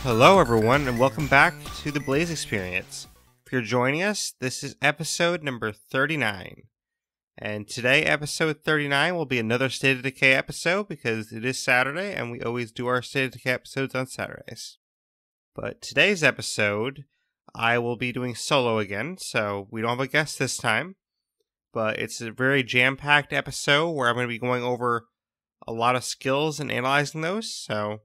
Hello everyone and welcome back to the Blaise XPerience. If you're joining us, this is episode number 39. And today, episode 39, will be another State of Decay episode because it is Saturday and we always do our State of Decay episodes on Saturdays. But today's episode, I will be doing solo again, so we don't have a guest this time. But it's a very jam-packed episode where I'm going to be going over a lot of skills and analyzing those. So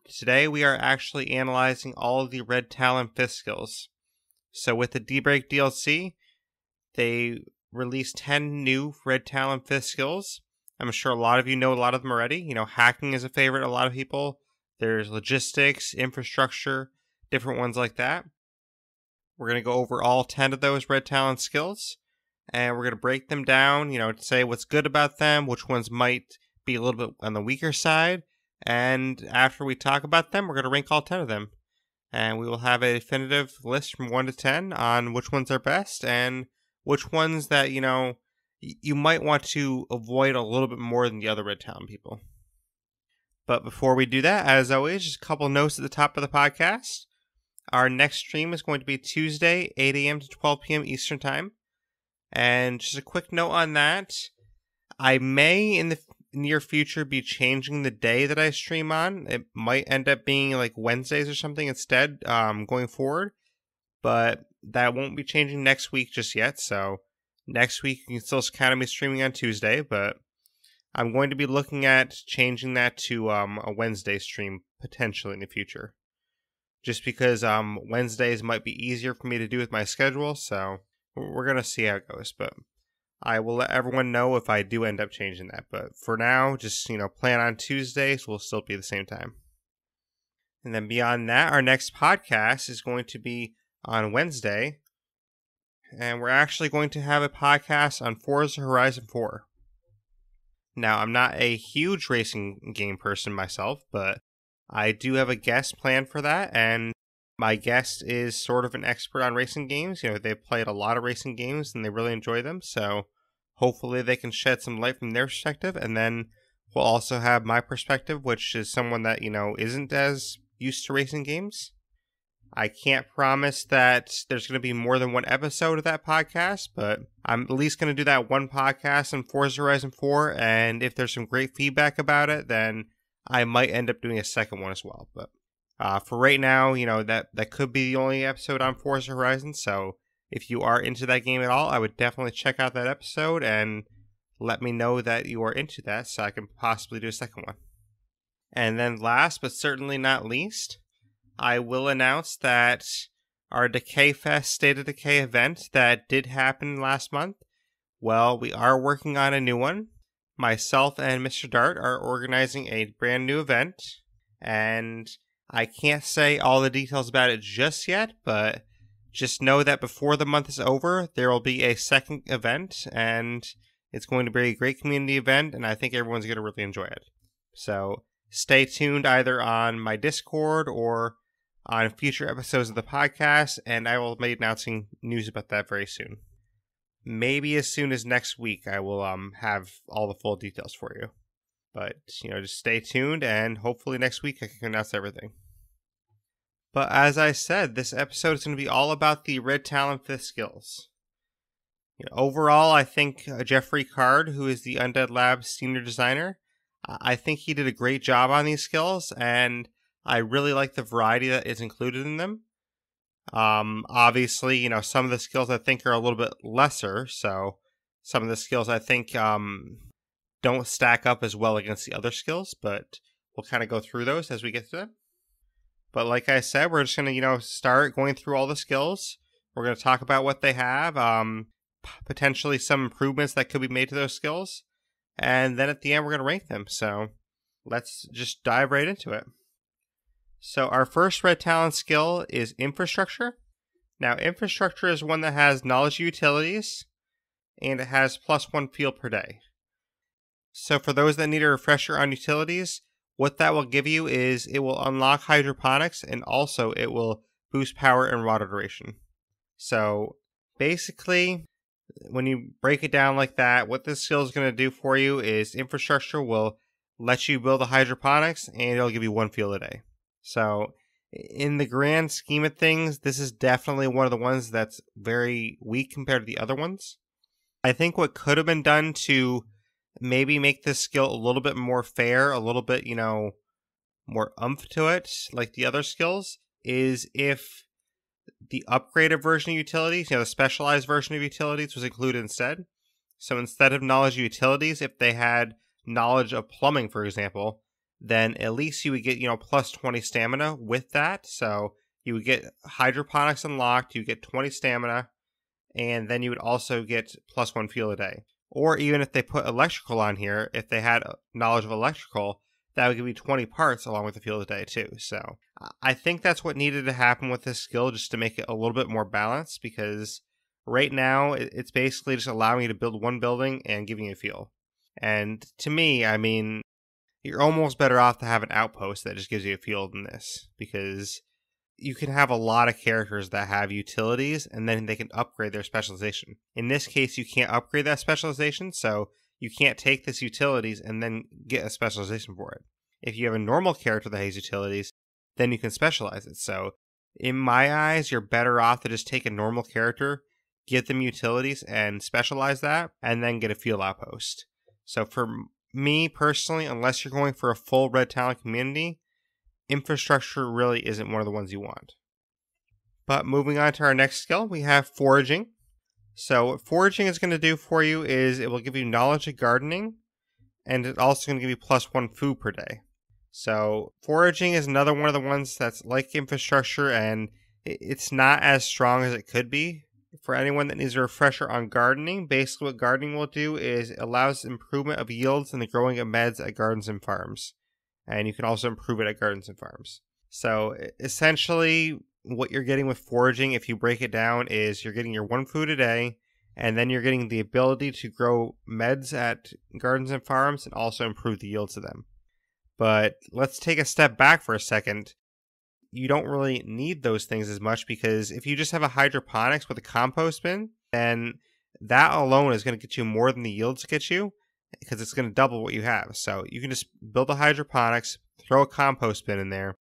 today we are actually analyzing all of the Red Talon 5th skills. So with the Derreck DLC, they released 10 new Red Talon 5th skills. I'm sure a lot of you know a lot of them already. You know, hacking is a favorite of a lot of people. There's logistics, infrastructure, different ones like that. We're going to go over all 10 of those Red Talon skills. And we're going to break them down, to say what's good about them, which ones might be a little bit on the weaker side. And after we talk about them, we're going to rank all 10 of them. And we will have a definitive list from 1 to 10 on which ones are best and which ones that, you might want to avoid a little bit more than the other Red Talon people. But before we do that, as always, just a couple notes at the top of the podcast. Our next stream is going to be Tuesday, 8 a.m. to 12 p.m. Eastern Time. And just a quick note on that, I may in the near future be changing the day that I stream on. It might end up being like Wednesdays or something instead going forward. But that won't be changing next week just yet. So next week you can still kind of be streaming on Tuesday. But I'm going to be looking at changing that to a Wednesday stream potentially in the future. Just because Wednesdays might be easier for me to do with my schedule. So we're going to see how it goes, but I will let everyone know if I do end up changing that. But for now, just, plan on Tuesdays. We'll still be the same time. And then beyond that, our next podcast is going to be on Wednesday. And we're actually going to have a podcast on Forza Horizon 4. Now, I'm not a huge racing game person myself, but I do have a guest planned for that. And my guest is sort of an expert on racing games. They've played a lot of racing games and they really enjoy them. So hopefully they can shed some light from their perspective. And then we'll also have my perspective, which is someone that, isn't as used to racing games. I can't promise that there's going to be more than one episode of that podcast, but I'm at least going to do that one podcast on Forza Horizon 4. And if there's some great feedback about it, then I might end up doing a second one as well. But for right now, that could be the only episode on Forza Horizon. So if you are into that game at all, I would definitely check out that episode and let me know that you are into that so I can possibly do a second one. And then last but certainly not least, I will announce that our Decay Fest State of Decay event that did happen last month, well, we are working on a new one. Myself and Mr. Dart are organizing a brand new event, and I can't say all the details about it just yet, but just know that before the month is over, there will be a second event, and it's going to be a great community event, and I think everyone's going to really enjoy it. So stay tuned either on my Discord or on future episodes of the podcast, and I will be announcing news about that very soon. Maybe as soon as next week, I will have all the full details for you. But, just stay tuned, and hopefully next week I can announce everything. But as I said, this episode is going to be all about the Red Talon 5th skills. Overall, I think Jeffrey Card, who is the Undead Labs senior designer, I think he did a great job on these skills, and I really like the variety that is included in them. Obviously, some of the skills I think are a little bit lesser, so some of the skills I think don't stack up as well against the other skills, but we'll kind of go through those as we get to them. But like I said, we're just going to, start going through all the skills. We're going to talk about what they have, potentially some improvements that could be made to those skills, and then at the end we're going to rank them. So let's just dive right into it. So our first Red Talon skill is Infrastructure. Now, Infrastructure is one that has Knowledge Utilities, and it has +1 field per day. So for those that need a refresher on utilities, what that will give you is it will unlock hydroponics, and also it will boost power and water duration. So basically, when you break it down like that, what this skill is going to do for you is Infrastructure will let you build a hydroponics, and it'll give you 1 field a day. So in the grand scheme of things, this is definitely one of the ones that's very weak compared to the other ones. I think what could have been done to maybe make this skill a little bit more fair, a little bit, more oomph to it, like the other skills, is if the upgraded version of utilities, the specialized version of utilities was included instead. So instead of knowledge of utilities, if they had knowledge of plumbing, for example, then at least you would get, plus 20 stamina with that. So you would get hydroponics unlocked, you get 20 stamina, and then you would also get plus 1 fuel a day. Or even if they put electrical on here, if they had knowledge of electrical, that would give you 20 parts along with the fuel a day too. So I think that's what needed to happen with this skill, just to make it a little bit more balanced, because right now it's basically just allowing you to build one building and giving you fuel. And to me, I mean, you're almost better off to have an outpost that just gives you a fuel than this, because you can have a lot of characters that have utilities and then they can upgrade their specialization. In this case, you can't upgrade that specialization, so you can't take this utilities and then get a specialization for it. If you have a normal character that has utilities, then you can specialize it. So in my eyes, you're better off to just take a normal character, get them utilities and specialize that, and then get a field outpost. So for me personally, unless you're going for a full Red Talon community, infrastructure really isn't one of the ones you want. But moving on to our next skill, we have Foraging. So what Foraging is going to do for you is it will give you knowledge of gardening, and it's also going to give you plus 1 food per day. So Foraging is another one of the ones that's like infrastructure, and it's not as strong as it could be. For anyone that needs a refresher on gardening, basically what gardening will do is it allows improvement of yields and the growing of meds at gardens and farms. And you can also improve it at gardens and farms. So essentially what you're getting with Foraging, if you break it down, is you're getting your 1 food a day, and then you're getting the ability to grow meds at gardens and farms and also improve the yields of them. But let's take a step back for a second. You don't really need those things as much, because if you just have a hydroponics with a compost bin, then that alone is going to get you more than the yields get you, because it's going to double what you have. So you can just build a hydroponics, throw a compost bin in there,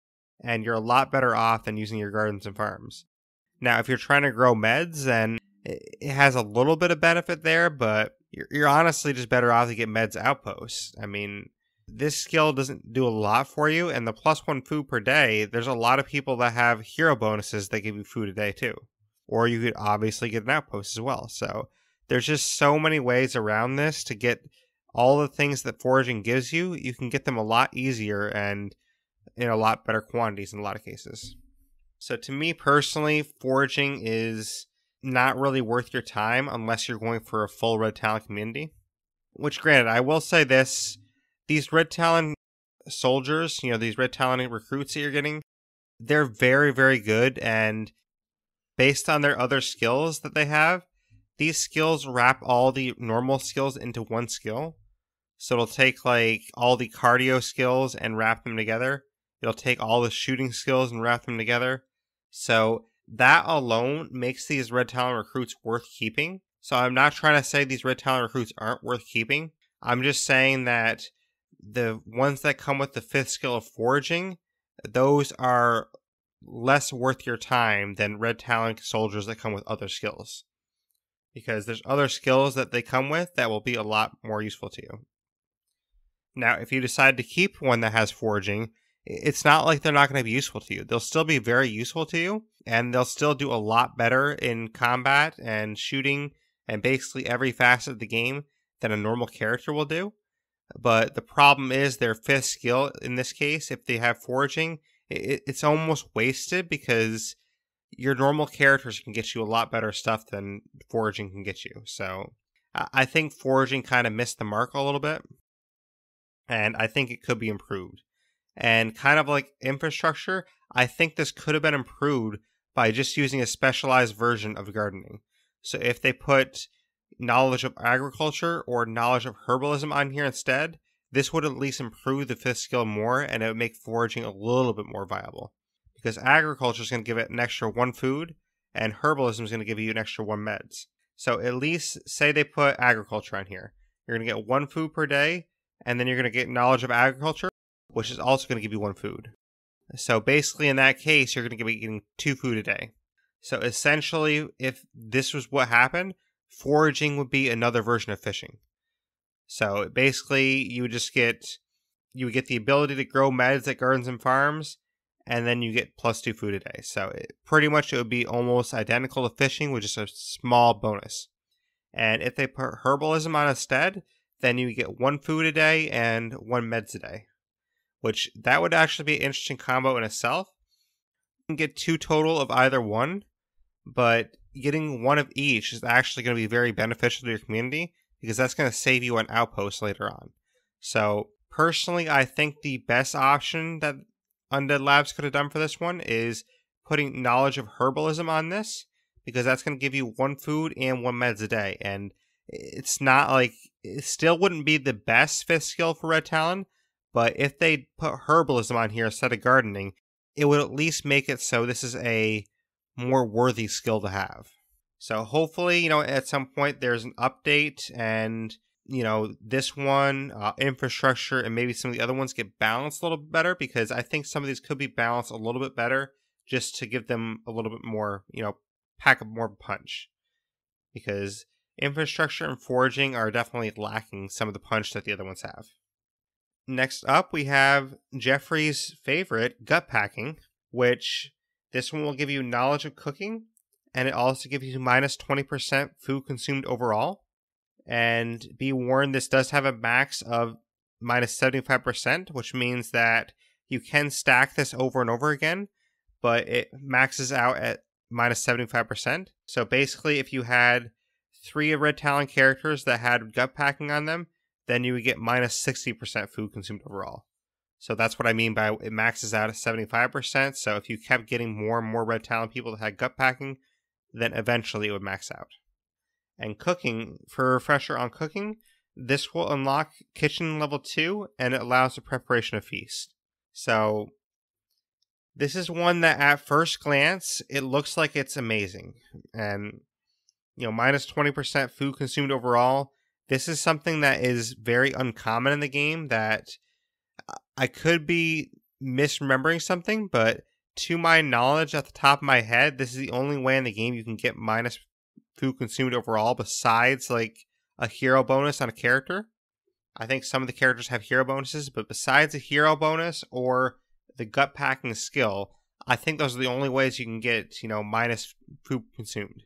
and you're a lot better off than using your gardens and farms. Now, if you're trying to grow meds, then it has a little bit of benefit there, but you're honestly just better off to get meds outposts. I mean, this skill doesn't do a lot for you, and the plus 1 food per day, there's a lot of people that have hero bonuses that give you food a day too. Or you could obviously get an outpost as well. So there's just so many ways around this to get all the things that Foraging gives you. You can get them a lot easier and in a lot better quantities in a lot of cases. So to me personally, Foraging is not really worth your time unless you're going for a full Red Talon community. Which, granted, I will say this, these Red Talon soldiers, these Red Talon recruits that you're getting, they're very, very good, and based on their other skills that they have, these skills wrap all the normal skills into one skill. So it'll take like all the cardio skills and wrap them together. It'll take all the shooting skills and wrap them together. So that alone makes these Red Talon recruits worth keeping. So I'm not trying to say these Red Talon recruits aren't worth keeping. I'm just saying that the ones that come with the 5th skill of Foraging, those are less worth your time than Red Talon soldiers that come with other skills. Because there's other skills that they come with that will be a lot more useful to you. Now, if you decide to keep one that has Foraging, it's not like they're not going to be useful to you. They'll still be very useful to you, and they'll still do a lot better in combat and shooting and basically every facet of the game than a normal character will do. But the problem is their 5th skill, in this case, if they have Foraging, it's almost wasted, because your normal characters can get you a lot better stuff than Foraging can get you. So I think Foraging kind of missed the mark a little bit, and I think it could be improved. And kind of like infrastructure, I think this could have been improved by just using a specialized version of gardening. So if they put knowledge of agriculture or knowledge of herbalism on here instead, this would at least improve the 5th skill more, and it would make Foraging a little bit more viable. Because agriculture is going to give it an extra 1 food, and herbalism is going to give you an extra 1 meds. So at least say they put agriculture on here. You're going to get 1 food per day, and then you're going to get knowledge of agriculture, which is also going to give you 1 food. So basically, in that case, you're going to be getting 2 food a day. So essentially, if this was what happened, foraging would be another version of fishing. So basically, you would get the ability to grow meds at gardens and farms, and then you get plus 2 food a day. So pretty much it would be almost identical to fishing with just a small bonus. And if they put herbalism on instead, then you get 1 food a day and 1 meds a day, which that would actually be an interesting combo in itself. You can get 2 total of either one, but getting 1 of each is actually going to be very beneficial to your community because that's going to save you on outposts later on. So personally, I think the best option that Undead Labs could have done for this one is putting knowledge of herbalism on this, because that's going to give you 1 food and 1 meds a day. And it's not like, it still wouldn't be the best 5th skill for Red Talon, but if they put herbalism on here instead of gardening, it would at least make it so this is a more worthy skill to have. So hopefully, at some point there's an update and, this one, infrastructure, and maybe some of the other ones get balanced a little bit better, because I think some of these could be balanced a little bit better just to give them a little bit more, pack up more punch. Because infrastructure and foraging are definitely lacking some of the punch that the other ones have. Next up, we have Jeffrey's favorite, gut packing, which this one will give you knowledge of cooking, and it also gives you minus 20% food consumed overall. And be warned, this does have a max of minus 75%, which means that you can stack this over and over again, but it maxes out at minus 75%. So basically, if you had 3 Red Talon characters that had gut packing on them, then you would get minus 60% food consumed overall. So that's what I mean by it maxes out at 75%. So if you kept getting more and more Red Talon people that had gut packing, then eventually it would max out. And cooking, for a refresher on cooking, this will unlock kitchen level 2, and it allows the preparation of feast. So this is one that at first glance, it looks like it's amazing. And, minus 20% food consumed overall. This is something that is very uncommon in the game, that I could be misremembering something, but to my knowledge, at the top of my head, this is the only way in the game you can get minus food consumed overall besides like a hero bonus on a character. I think some of the characters have hero bonuses, but besides a hero bonus or the gut packing skill, I think those are the only ways you can get, minus food consumed,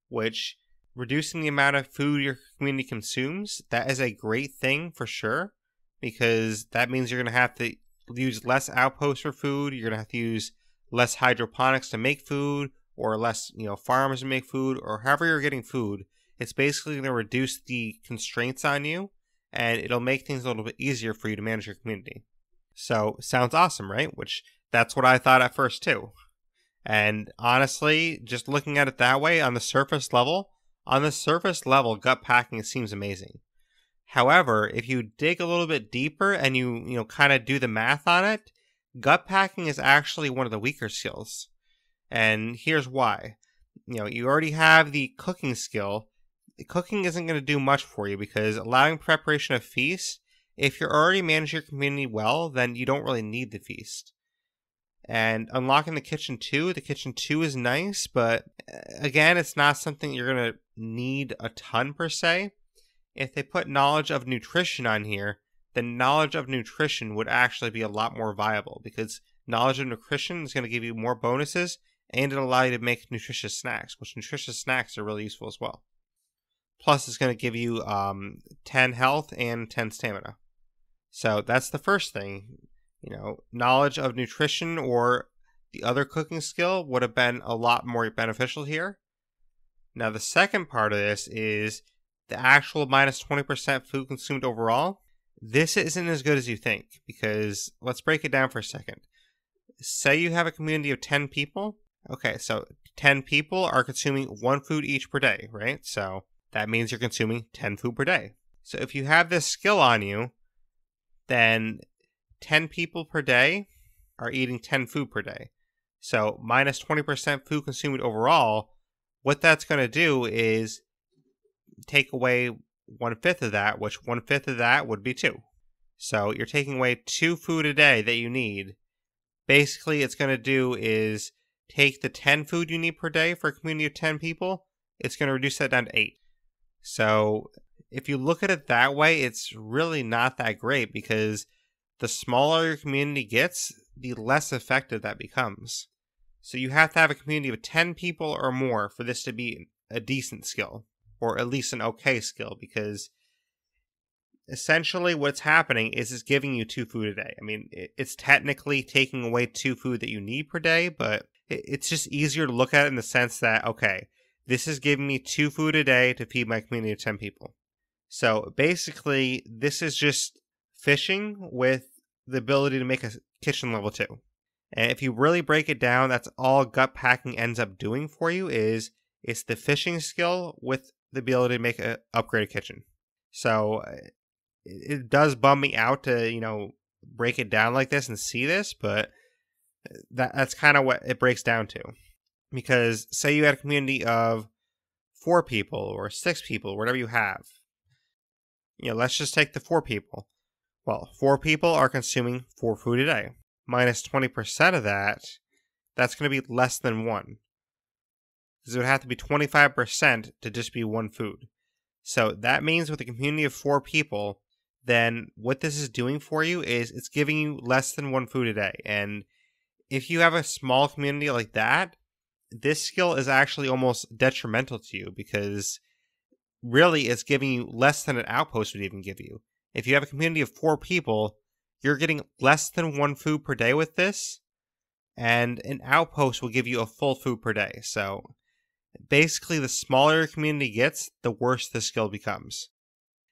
which reducing the amount of food your community consumes, that is a great thing for sure, because that means you're going to have to use less outposts for food. You're going to have to use less hydroponics to make food, or less, farms to make food, or however you're getting food. It's basically going to reduce the constraints on you, and it'll make things a little bit easier for you to manage your community. So, sounds awesome, right? Which, that's what I thought at first too. And honestly, just looking at it that way, on the surface level, gut packing seems amazing. However, if you dig a little bit deeper and you kind of do the math on it, gut packing is actually one of the weaker skills. And here's why. You already have the cooking skill. Cooking isn't going to do much for you, because allowing preparation of feast, if you're already managing your community well, then you don't really need the feast. And unlocking the kitchen 2 is nice, but again, it's not something you're going to need a ton per se. If they put knowledge of nutrition on here, then knowledge of nutrition would actually be a lot more viable, because knowledge of nutrition is going to give you more bonuses, and it'll allow you to make nutritious snacks, which nutritious snacks are really useful as well. Plus, it's going to give you 10 health and 10 stamina. So that's the first thing. Knowledge of nutrition or the other cooking skill would have been a lot more beneficial here. Now, the second part of this is the actual minus 20% food consumed overall. This isn't as good as you think, because let's break it down for a second. Say you have a community of 10 people. Okay, so 10 people are consuming 1 food each per day, right? So that means you're consuming 10 food per day. So if you have this skill on you, then 10 people per day are eating 10 food per day. So minus 20% food consumed overall, what that's going to do is take away 1/5 of that, which 1/5 of that would be 2. So you're taking away 2 food a day that you need basically it's going to do is take the 10 food you need per day for a community of 10 people. It's going to reduce that down to 8. So if you look at it that way, it's really not that great, because the smaller your community gets, the less effective that becomes. So you have to have a community of 10 people or more for this to be a decent skill, or at least an okay skill, because essentially what's happening is it's giving you 2 food a day. I mean, it's technically taking away 2 food that you need per day, but it's just easier to look at it in the sense that, okay, this is giving me 2 food a day to feed my community of 10 people. So basically, this is just fishing with the ability to make a kitchen level 2. And if you really break it down, that's all gut packing ends up doing for you, is it's the fishing skill with the ability to make an upgraded kitchen. So it does bum me out to, break it down like this and see this, but that's kind of what it breaks down to. Because say you had a community of 4 people or 6 people, whatever you have. Let's just take the 4 people. Well, 4 people are consuming 4 food a day. Minus 20% of that, that's going to be less than 1. Because it would have to be 25% to just be 1 food. So that means with a community of 4 people, then what this is doing for you is it's giving you less than 1 food a day. And if you have a small community like that, this skill is actually almost detrimental to you, because really it's giving you less than an outpost would even give you. If you have a community of 4 people, you're getting less than 1 food per day with this, and an outpost will give you a full food per day. So basically, the smaller your community gets, the worse the skill becomes.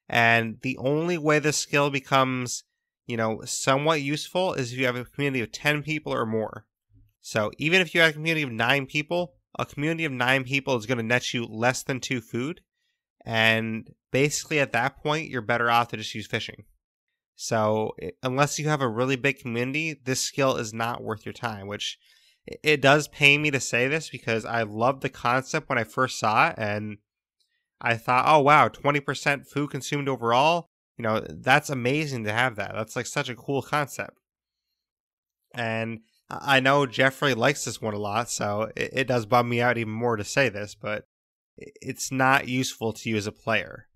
And the only way this skill becomes, somewhat useful is if you have a community of 10 people or more. So even if you have a community of 9 people, a community of 9 people is going to net you less than 2 food. And basically at that point, you're better off to just use fishing. So unless you have a really big community, this skill is not worth your time, which it does pain me to say this, because I loved the concept when I first saw it, and I thought, oh wow, 20% food consumed overall, that's amazing to have that. That's like such a cool concept. And I know Jeffrey likes this one a lot, so it does bum me out even more to say this, but it's not useful to you as a player.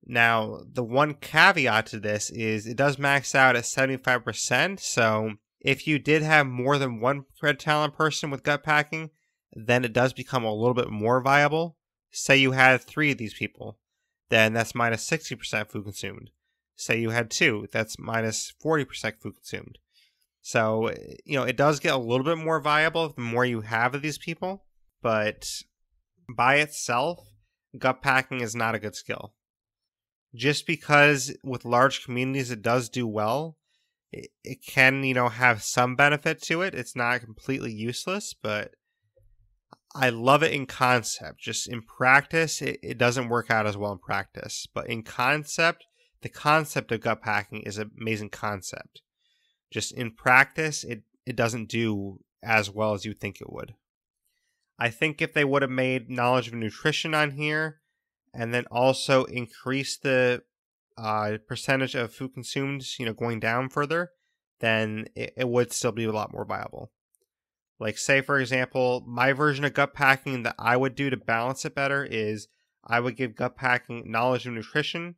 Now, the one caveat to this is it does max out at 75%, so if you did have more than 1 Red Talon person with gut packing, then it does become a little bit more viable. Say you had 3 of these people, then that's minus 60% food consumed. Say you had 2, that's minus 40% food consumed. So, it does get a little bit more viable the more you have of these people, but by itself, gut packing is not a good skill. Just because with large communities it does do well, it can, have some benefit to it. It's not completely useless, but I love it in concept. Just in practice, it doesn't work out as well in practice. But in concept, the concept of gut packing is an amazing concept. Just in practice, it doesn't do as well as you think it would. I think if they would have made knowledge of nutrition on here, and then also increase the percentage of food consumed, going down further, then it would still be a lot more viable. Like, say, for example, my version of gut packing that I would do to balance it better is I would give gut packing knowledge of nutrition,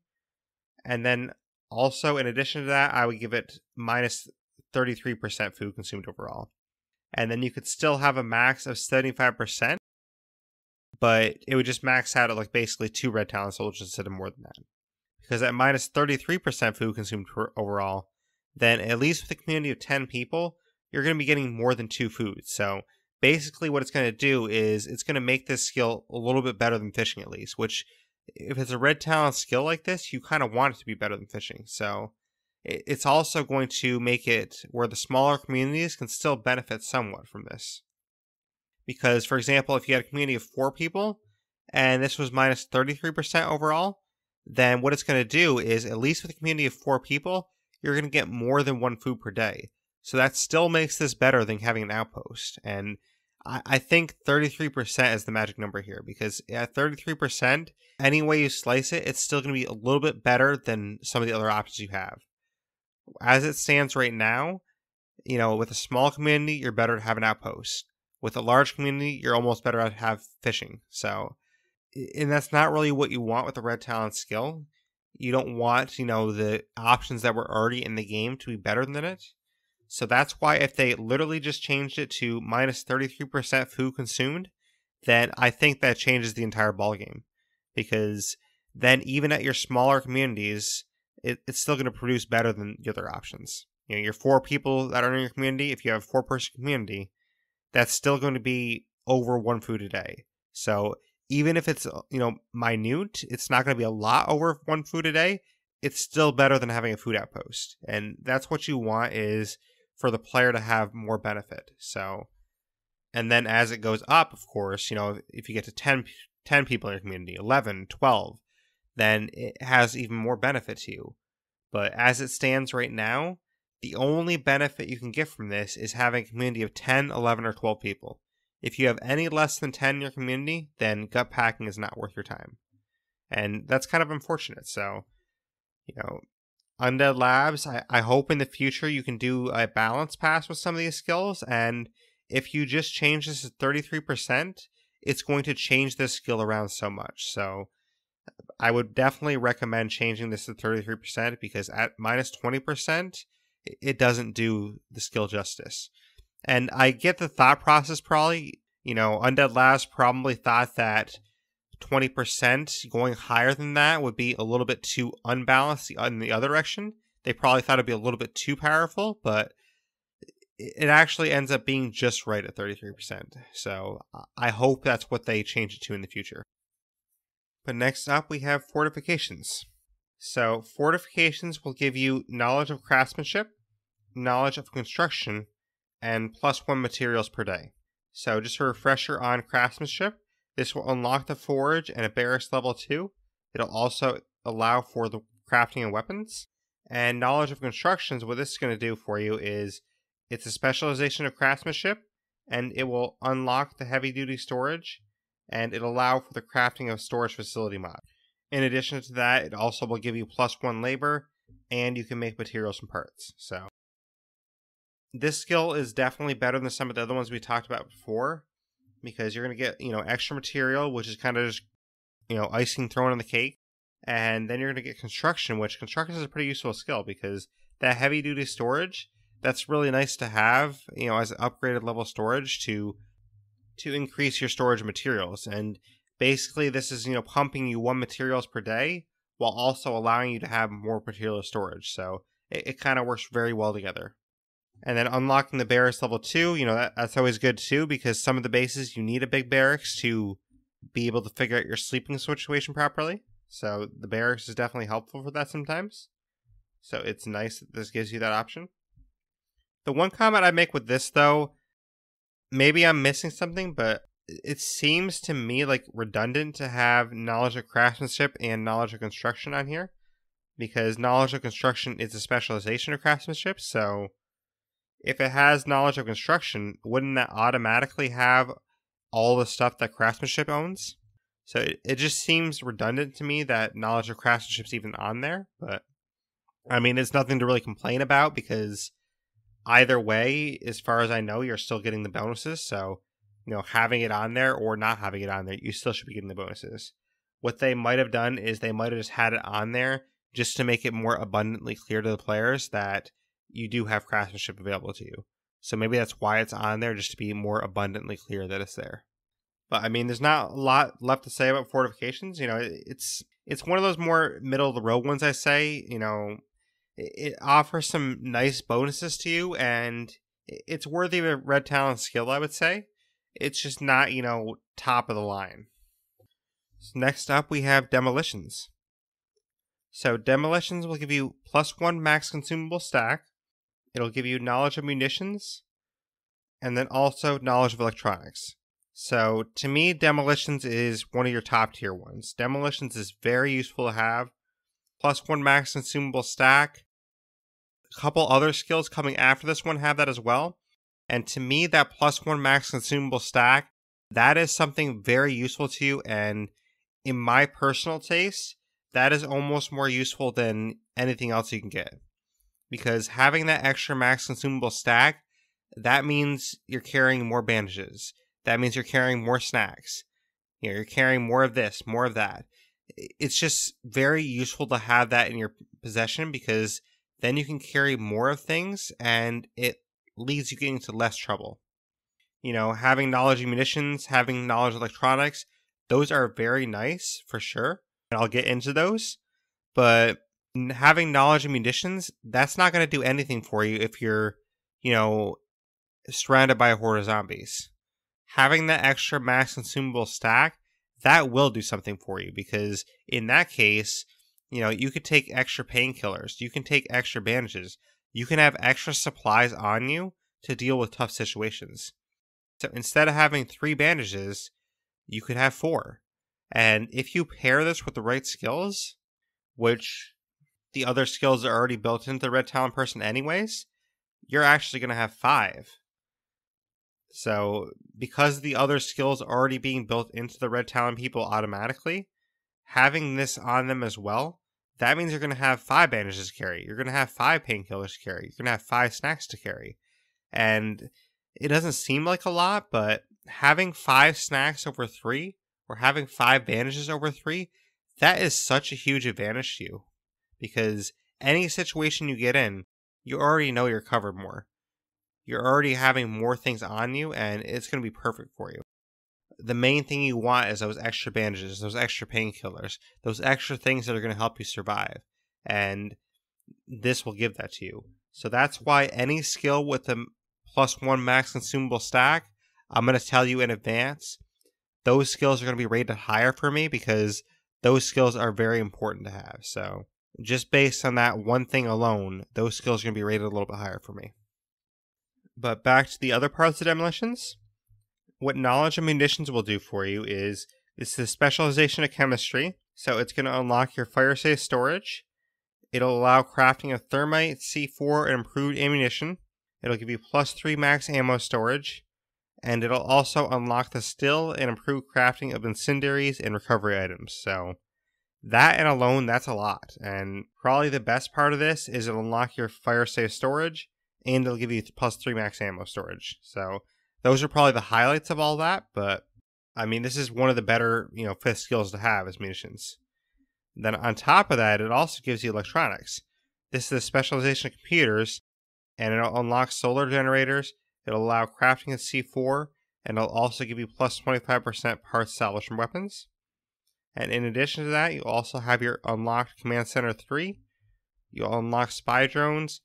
and then also, in addition to that, I would give it minus 33% food consumed overall. And then you could still have a max of 75%, but it would just max out at like basically 2 Red Talon soldiers instead of more than that. Because at minus 33% food consumed overall, then at least with a community of 10 people, you're going to be getting more than 2 foods. So basically what it's going to do is it's going to make this skill a little bit better than fishing at least, which if it's a Red Talon skill like this, you kind of want it to be better than fishing. So it's also going to make it where the smaller communities can still benefit somewhat from this. Because, for example, if you had a community of 4 people, and this was minus 33% overall, then what it's going to do is, at least with a community of 4 people, you're going to get more than 1 food per day. So that still makes this better than having an outpost. And I think 33% is the magic number here, because at 33%, any way you slice it, it's still going to be a little bit better than some of the other options you have. As it stands right now, with a small community, you're better to have an outpost. With a large community, you're almost better to have fishing. So, and that's not really what you want with the Red Talon skill. You don't want, the options that were already in the game to be better than it. So that's why if they literally just changed it to minus 33% food consumed, then I think that changes the entire ballgame. Because then even at your smaller communities, it's still going to produce better than the other options. Your 4 people that are in your community, if you have a 4-person community, that's still going to be over 1 food a day. So even if it's, minute, it's not going to be a lot over 1 food a day. It's still better than having a food outpost. And that's what you want, is for the player to have more benefit. So, and then as it goes up, of course, if you get to 10 people in your community, 11, 12, then it has even more benefit to you. But as it stands right now, the only benefit you can get from this is having a community of 10, 11, or 12 people. If you have any less than 10 in your community, then gut packing is not worth your time. And that's kind of unfortunate. So, Undead Labs, I hope in the future you can do a balance pass with some of these skills. And if you just change this to 33%, it's going to change this skill around so much. So I would definitely recommend changing this to 33%, because at minus 20%, it doesn't do the skill justice. And I get the thought process probably, Undead Labs probably thought that 20% going higher than that would be a little bit too unbalanced in the other direction. They probably thought it'd be a little bit too powerful, but it actually ends up being just right at 33%. So I hope that's what they change it to in the future. But next up, we have Fortifications. So Fortifications will give you knowledge of craftsmanship, knowledge of construction, and +1 materials per day. So just a refresher on craftsmanship, this will unlock the forge and a barracks level 2. It'll also allow for the crafting of weapons. And knowledge of constructions, what this is going to do for you is it's a specialization of craftsmanship, and it will unlock the heavy duty storage, and it'll allow for the crafting of storage facility mod. In addition to that, it also will give you +1 labor, and you can make materials from parts. So this skill is definitely better than some of the other ones we talked about before, because you're going to get, extra material, which is kind of just, icing thrown on the cake. And then you're going to get construction, which construction is a pretty useful skill, because that heavy duty storage, that's really nice to have, as an upgraded level storage to increase your storage of materials. And basically this is, pumping you 1 materials per day while also allowing you to have more material storage. So it kind of works very well together. And then unlocking the barracks level 2, that's always good too, because some of the bases you need a big barracks to be able to figure out your sleeping situation properly. So the barracks is definitely helpful for that sometimes. So it's nice that this gives you that option. The one comment I make with this, though, maybe I'm missing something, but it seems to me like redundant to have knowledge of craftsmanship and knowledge of construction on here, because knowledge of construction is a specialization of craftsmanship. So if it has knowledge of construction, wouldn't that automatically have all the stuff that craftsmanship owns? So it just seems redundant to me that knowledge of craftsmanship is even on there. But I mean, it's nothing to really complain about, because either way, as far as I know, you're still getting the bonuses. So, having it on there or not having it on there, you still should be getting the bonuses. What they might have done is they might have just had it on there just to make it more abundantly clear to the players that you do have craftsmanship available to you. So maybe that's why it's on there, just to be more abundantly clear that it's there. But I mean, there's not a lot left to say about Fortifications. It's one of those more middle of the road ones, I say. It offers some nice bonuses to you, and it's worthy of a Red Talon skill, I would say. It's just not, top of the line. So next up, we have Demolitions. So Demolitions will give you +1 max consumable stack. It'll give you knowledge of munitions, and then also knowledge of electronics. So to me, Demolitions is one of your top tier ones. Demolitions is very useful to have. +1 max consumable stack. A couple other skills coming after this one have that as well. And to me, that +1 max consumable stack, that is something very useful to you. And in my personal taste, that is almost more useful than anything else you can get. because having that extra max consumable stack, that means you're carrying more bandages. That means you're carrying more snacks. You're carrying more of this, more of that. It's just very useful to have that in your possession, because then you can carry more of things and it leads you into less trouble. Having knowledge of munitions, having knowledge of electronics, those are very nice for sure. And I'll get into those. But having knowledge of munitions, that's not going to do anything for you if you're, surrounded by a horde of zombies. Having that extra max consumable stack, that will do something for you, because in that case, you could take extra painkillers, you can take extra bandages, you can have extra supplies on you to deal with tough situations. So instead of having 3 bandages, you could have 4. And if you pair this with the right skills, which the other skills are already built into the Red Talon person anyways, you're actually going to have 5. So because the other skills are already being built into the Red Talon people automatically, having this on them as well, that means you're going to have 5 bandages to carry. You're going to have 5 painkillers to carry. You're going to have 5 snacks to carry. And it doesn't seem like a lot, but having 5 snacks over 3, or having 5 bandages over 3, that is such a huge advantage to you. Because any situation you get in, you already know you're covered more. You're already having more things on you, and it's going to be perfect for you. The main thing you want is those extra bandages, those extra painkillers, those extra things that are going to help you survive. And this will give that to you. So that's why any skill with a +1 max consumable stack, I'm going to tell you in advance, those skills are going to be rated higher for me, because those skills are very important to have. So just based on that one thing alone, those skills are going to be rated a little bit higher for me. But back to the other parts of Demolitions. What knowledge of munitions will do for you is, it's the specialization of chemistry. So it's going to unlock your fire safe storage. It'll allow crafting of thermite, C4, and improved ammunition. It'll give you +3 max ammo storage. And it'll also unlock the still and improved crafting of incendiaries and recovery items. So that and alone, that's a lot. And probably the best part of this is it'll unlock your fire safe storage, and it'll give you +3 max ammo storage. So those are probably the highlights of all that. But I mean, this is one of the better, 5th skills to have, is munitions. Then on top of that, it also gives you electronics. This is the specialization of computers, and it'll unlock solar generators. It'll allow crafting of C4, and it'll also give you +25% parts salvage from weapons. And in addition to that, you'll also have your unlocked Command Center 3. You'll unlock spy drones,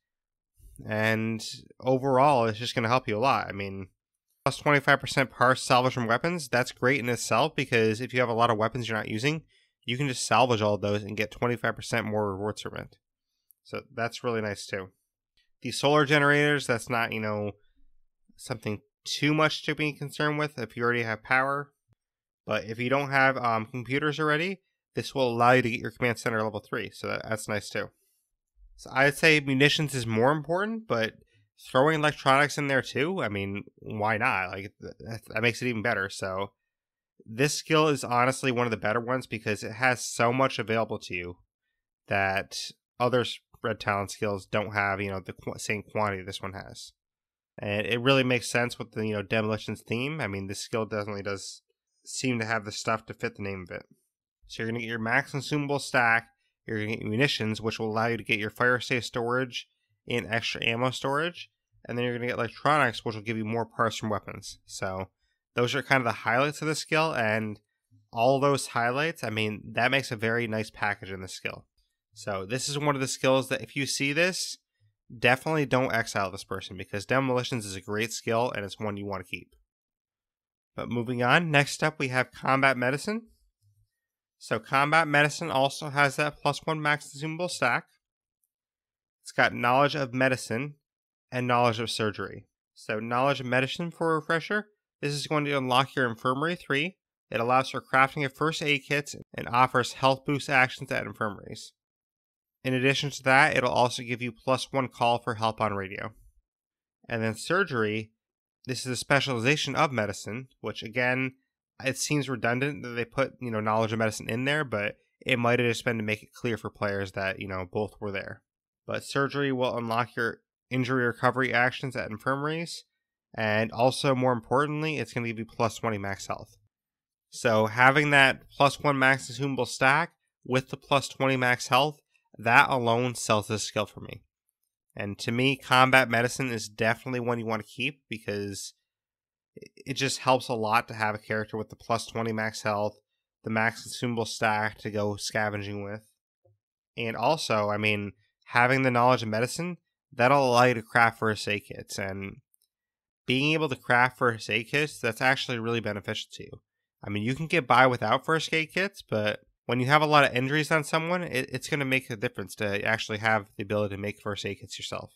and overall, it's just going to help you a lot. I mean, +25% parts salvage from weapons, that's great in itself, because if you have a lot of weapons you're not using, you can just salvage all of those and get 25% more rewards from it. So that's really nice too. These solar generators, that's not, something too much to be concerned with if you already have power. But if you don't have computers already, this will allow you to get your command center level 3. So that's nice too. So I'd say munitions is more important, but throwing electronics in there too, I mean, why not? Like, that makes it even better. So this skill is honestly one of the better ones, because it has so much available to you that other Red Talon skills don't have, the same quantity this one has. And it really makes sense with the, Demolitions theme. I mean, this skill definitely does seem to have the stuff to fit the name of it. So you're going to get your max consumable stack, you're going to get munitions, which will allow you to get your fire safe storage and extra ammo storage, and then you're going to get electronics, which will give you more parts from weapons. So those are kind of the highlights of the skill, and all those highlights, I mean, that makes a very nice package in the skill. So this is one of the skills that if you see this, definitely don't exile this person, because Demolitions is a great skill and it's one you want to keep. But moving on, next up we have Combat Medicine. So Combat Medicine also has that +1 max consumable stack. It's got Knowledge of Medicine and Knowledge of Surgery. So Knowledge of Medicine, for a refresher, this is going to unlock your Infirmary 3. It allows for crafting of first aid kits and offers health boost actions at infirmaries. In addition to that, it'll also give you +1 call for help on radio. And then Surgery, this is a specialization of medicine, which again, it seems redundant that they put, Knowledge of Medicine in there, but it might have just been to make it clear for players that, both were there. but surgery will unlock your injury recovery actions at infirmaries, and also more importantly, it's going to give you plus 20 max health. So having that plus 1 max Assumable stack with the plus 20 max health, that alone sells this skill for me. And to me, combat medicine is definitely one you want to keep because it just helps a lot to have a character with the plus 20 max health, the max Consumable stack to go scavenging with. And also, I mean, having the knowledge of medicine, that'll allow you to craft first aid kits. And being able to craft first aid kits, that's actually really beneficial to you. I mean, you can get by without first aid kits, but when you have a lot of injuries on someone, it's going to make a difference to actually have the ability to make first aid kits yourself.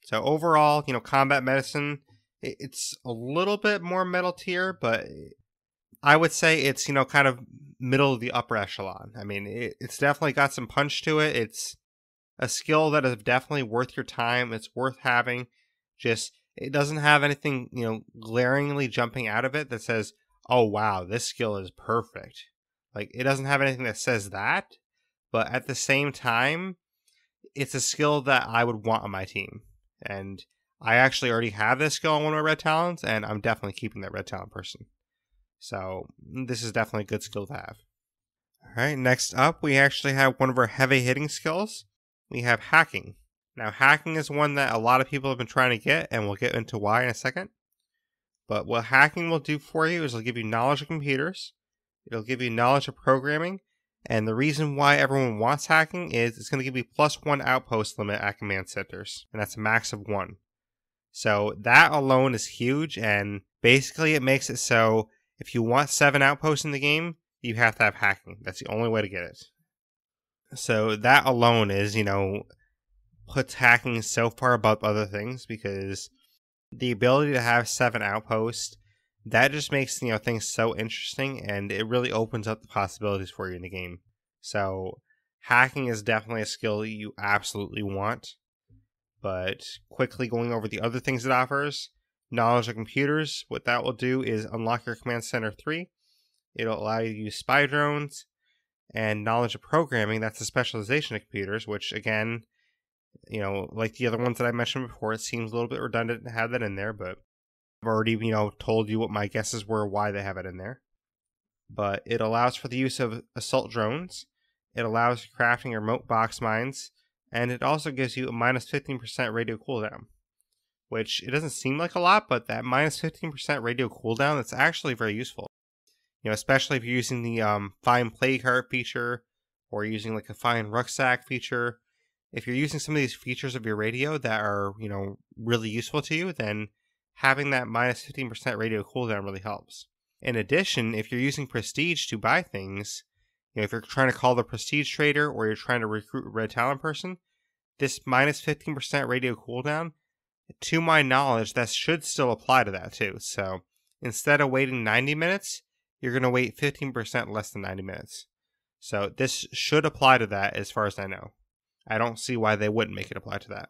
So overall, combat medicine, it's a little bit more metal tier, but I would say it's, kind of middle of the upper echelon. I mean, it's definitely got some punch to it. It's a skill that is definitely worth your time. It's worth having. Just, it doesn't have anything, glaringly jumping out of it that says, oh, wow, this skill is perfect. Like, it doesn't have anything that says that, but at the same time, it's a skill that I would want on my team. And I actually already have this skill on one of my Red Talons, and I'm definitely keeping that Red Talon person. So, this is definitely a good skill to have. Alright, next up, we actually have one of our heavy hitting skills. We have hacking. Now, hacking is one that a lot of people have been trying to get, and we'll get into why in a second. But what hacking will do for you is it'll give you knowledge of computers, it'll give you knowledge of programming, and the reason why everyone wants hacking is it's going to give you plus 1 outpost limit at command centers, and that's a max of 1. So that alone is huge, and basically it makes it so if you want 7 outposts in the game, you have to have hacking. That's the only way to get it. So that alone is, puts hacking so far above other things because the ability to have 7 outposts, that just makes things so interesting, and it really opens up the possibilities for you in the game. So hacking is definitely a skill you absolutely want. But quickly going over the other things it offers, knowledge of computers, what that will do is unlock your command center 3. It'll allow you to use spy drones, and knowledge of programming, that's a specialization of computers, which again, like the other ones that I mentioned before, it seems a little bit redundant to have that in there, but I've already, told you what my guesses were why they have it in there. But it allows for the use of assault drones, it allows crafting remote box mines, and it also gives you a minus 15% radio cooldown. Which, it doesn't seem like a lot, but that minus 15% radio cooldown, that's actually very useful. Especially if you're using the fine play cart feature, or using like a fine rucksack feature. If you're using some of these features of your radio that are, really useful to you, then having that minus 15% radio cooldown really helps. In addition, if you're using prestige to buy things, if you're trying to call the prestige trader or you're trying to recruit a Red Talon person, this minus 15% radio cooldown, to my knowledge, that should still apply to that too. So instead of waiting 90 minutes, you're going to wait 15% less than 90 minutes. So this should apply to that as far as I know. I don't see why they wouldn't make it apply to that.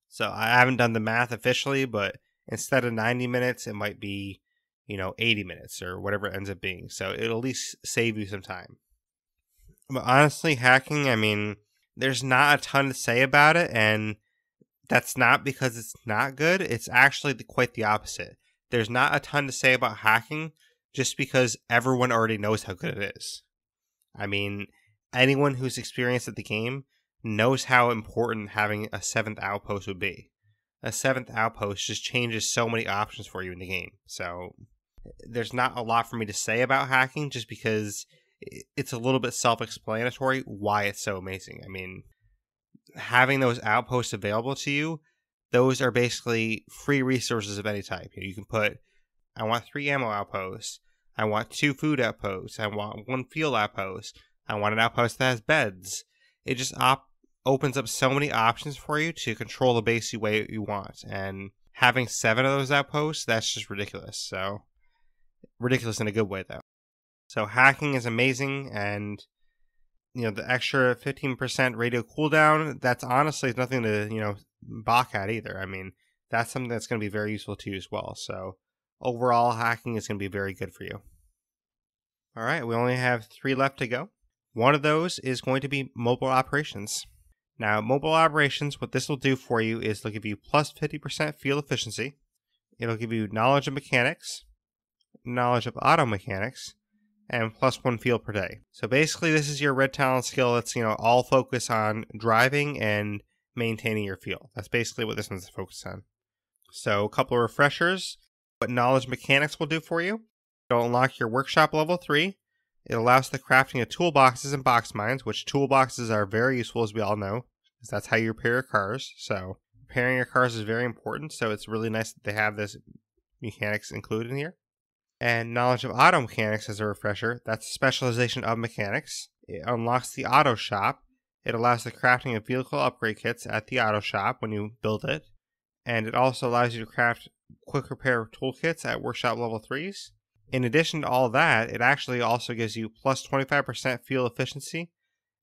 So I haven't done the math officially, but instead of 90 minutes, it might be, 80 minutes or whatever it ends up being. So it'll at least save you some time. But honestly, hacking, I mean, there's not a ton to say about it, and that's not because it's not good. It's actually quite the opposite. There's not a ton to say about hacking just because everyone already knows how good it is. I mean, anyone who's experienced at the game knows how important having a 7th outpost would be. A 7th outpost just changes so many options for you in the game. So there's not a lot for me to say about hacking just because it's a little bit self-explanatory why it's so amazing. I mean, having those outposts available to you, those are basically free resources of any type. You can put, I want 3 ammo outposts, I want 2 food outposts, I want 1 field outpost, I want an outpost that has beds. It just opens up so many options for you to control the base way you want. And having 7 of those outposts, that's just ridiculous. So, ridiculous in a good way though. So hacking is amazing, and the extra 15% radio cooldown, that's honestly nothing to, balk at either. I mean, that's something that's going to be very useful to you as well. So overall, hacking is going to be very good for you. Alright, we only have 3 left to go. One of those is going to be mobile operations. Now, mobile operations, what this will do for you is it'll give you plus 50% field efficiency. It'll give you knowledge of mechanics, knowledge of auto mechanics, and plus 1 field per day. So basically, this is your Red Talon skill that's, all focus on driving and maintaining your field. That's basically what this one's focused on. So a couple of refreshers. What knowledge mechanics will do for you. It'll unlock your workshop level 3. It allows the crafting of toolboxes and box mines, which toolboxes are very useful, as we all know, because that's how you repair your cars. So repairing your cars is very important, so it's really nice that they have this mechanics included in here. And knowledge of auto mechanics as a refresher. That's a specialization of mechanics. It unlocks the auto shop. It allows the crafting of vehicle upgrade kits at the auto shop when you build it. And it also allows you to craft quick repair toolkits at workshop level 3s. In addition to all that, it actually also gives you plus 25% fuel efficiency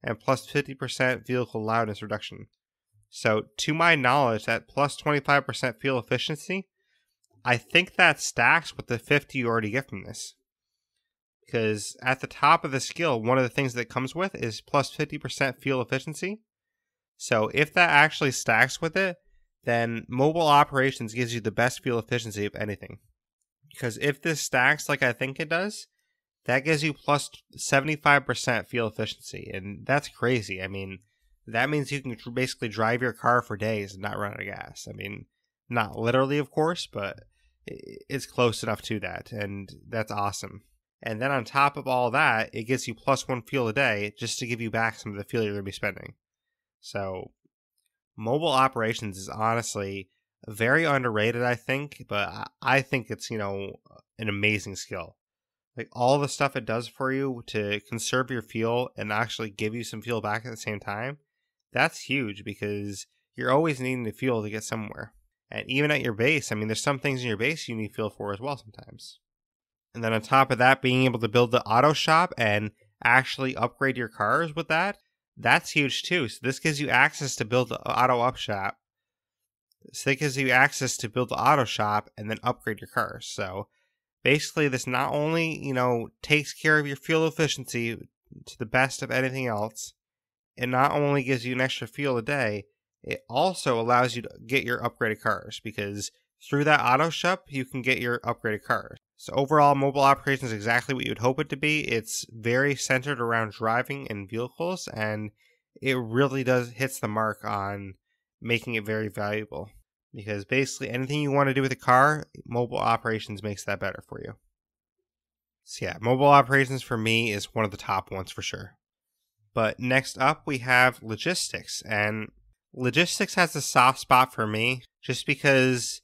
and plus 50% vehicle loudness reduction. So to my knowledge, that plus 25% fuel efficiency, I think that stacks with the 50 you already get from this. Because at the top of the skill, one of the things that it comes with is plus 50% fuel efficiency. So if that actually stacks with it, then mobile operations gives you the best fuel efficiency of anything. Because if this stacks like I think it does, that gives you plus 75% fuel efficiency. And that's crazy. I mean, that means you can basically drive your car for days and not run out of gas. I mean, not literally, of course, but it's close enough to that. And that's awesome. And then on top of all that, it gives you plus 1 fuel a day just to give you back some of the fuel you're going to be spending. So mobile operations is honestly very underrated, I think, but I think it's, an amazing skill. Like all the stuff it does for you to conserve your fuel and actually give you some fuel back at the same time, that's huge because you're always needing the fuel to get somewhere. And even at your base, I mean, there's some things in your base you need fuel for as well sometimes. And then on top of that, being able to build the auto shop and actually upgrade your cars with that, that's huge too. So this gives you access to build the auto up shop. So it gives you access to build the auto shop and then upgrade your cars. So basically this not only, takes care of your fuel efficiency to the best of anything else, it not only gives you an extra fuel a day, it also allows you to get your upgraded cars because through that auto shop, you can get your upgraded cars. So overall, mobile operations is exactly what you'd hope it to be. It's very centered around driving and vehicles, and it really hits the mark on making it very valuable. Because basically anything you want to do with a car, mobile operations makes that better for you. So yeah, mobile operations for me is one of the top ones for sure. But next up we have logistics, and logistics has a soft spot for me just because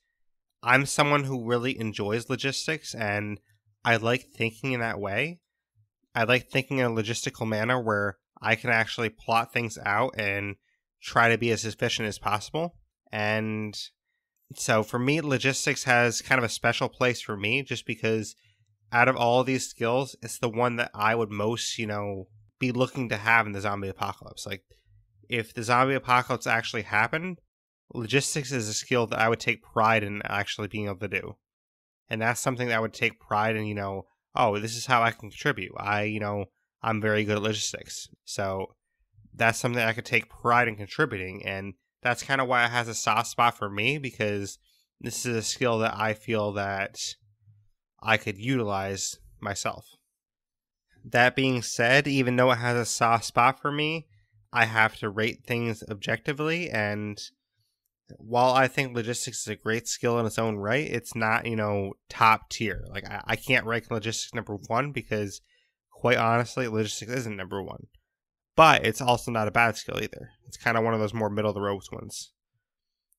I'm someone who really enjoys logistics and I like thinking in that way. I like thinking in a logistical manner where I can actually plot things out and try to be as efficient as possible. And so for me, logistics has kind of a special place for me just because out of all of these skills, it's the one that I would most, be looking to have in the zombie apocalypse. Like if the zombie apocalypse actually happened, logistics is a skill that I would take pride in actually being able to do. And that's something that I would take pride in, oh, this is how I can contribute. I'm very good at logistics. So that's something I could take pride in contributing. And that's kind of why it has a soft spot for me because this is a skill that I feel that I could utilize myself. That being said, even though it has a soft spot for me, I have to rate things objectively, and while I think logistics is a great skill in its own right, it's not, top tier. Like, I can't rank logistics number 1 because, quite honestly, logistics isn't number 1. But it's also not a bad skill either. It's kind of one of those more middle-of-the-road ones.